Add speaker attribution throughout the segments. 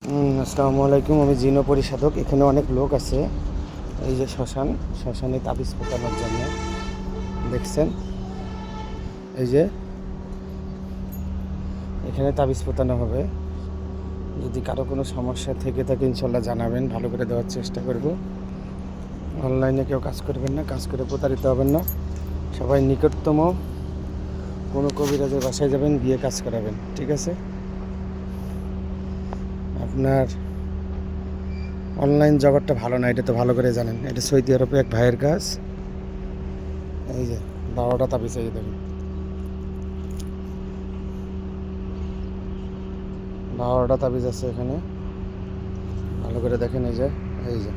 Speaker 1: আসসালামু আলাইকুম। আমি জিনো পরিশোধক। এখানে অনেক লোক আছে। এই যে শ্মশানে তাবিজ পোতানোর জন্য দেখছেন। এই যে এখানে তাবিজ পোতানো হবে। যদি কারো কোনো সমস্যা থেকে থাকে ইনশাল্লাহ জানাবেন, ভালো করে দেওয়ার চেষ্টা করব। অনলাইনে কেউ কাজ করবেন না, কাজ করে প্রতারিত হবেন না। সবাই নিকটতম কোনো কবিরাজের বাসায় যাবেন, গিয়ে কাজ করাবেন, ঠিক আছে? আপনার অনলাইন জগৎটা ভালো না, এটা তো ভালো করে জানেন। এটা সৌদি আরবে এক ভাইয়ের কাজ। এই যে 12টা তাবিজ, এই দেখুন 12টা তাবিজ আছে এখানে, ভালো করে দেখেন। এই যে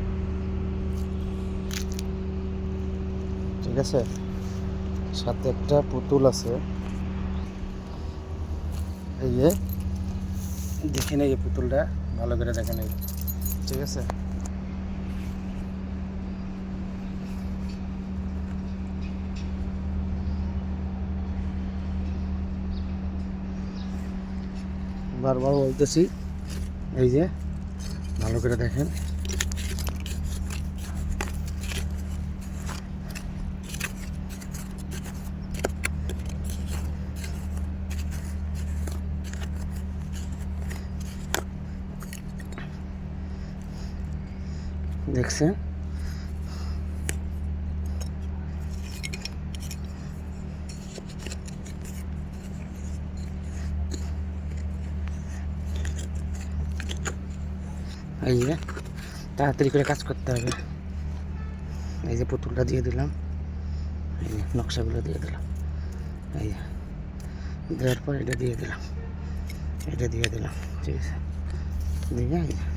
Speaker 1: ঠিক আছে, সাথে একটা পুতুল আছে। এই যে দেখেন, এই পুতুলটা ভালো করে দেখেন। এই ঠিক আছে, বারবার বলতেছি, এই যে ভালো করে দেখেন। দেখছেন, এই যে তাড়াতাড়ি করে কাজ করতে হবে। এই যে পুতুলটা দিয়ে দিলাম, এই যে নকশাগুলো দিয়ে দিলাম, এই যে দেওয়ার পর এটা দিয়ে দিলাম, ঠিক আছে। দিয়ে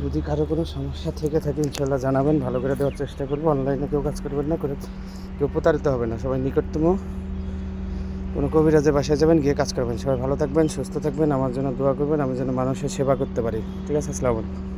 Speaker 1: যদি কারো কোনো সমস্যা থেকে থাকে ইনশাল্লাহ জানাবেন, ভালো করে দেওয়ার চেষ্টা করবো। অনলাইনে কেউ কাজ করবেন না, করে কেউ প্রতারিত হবে না। সবাই নিকটতম কোনো কবিরাজের বাসায় যাবেন, গিয়ে কাজ করবেন। সবাই ভালো থাকবেন, সুস্থ থাকবেন, আমার জন্য দোয়া করবেন, আমি যেন মানুষের সেবা করতে পারি, ঠিক আছে? আসসালামু আলাইকুম।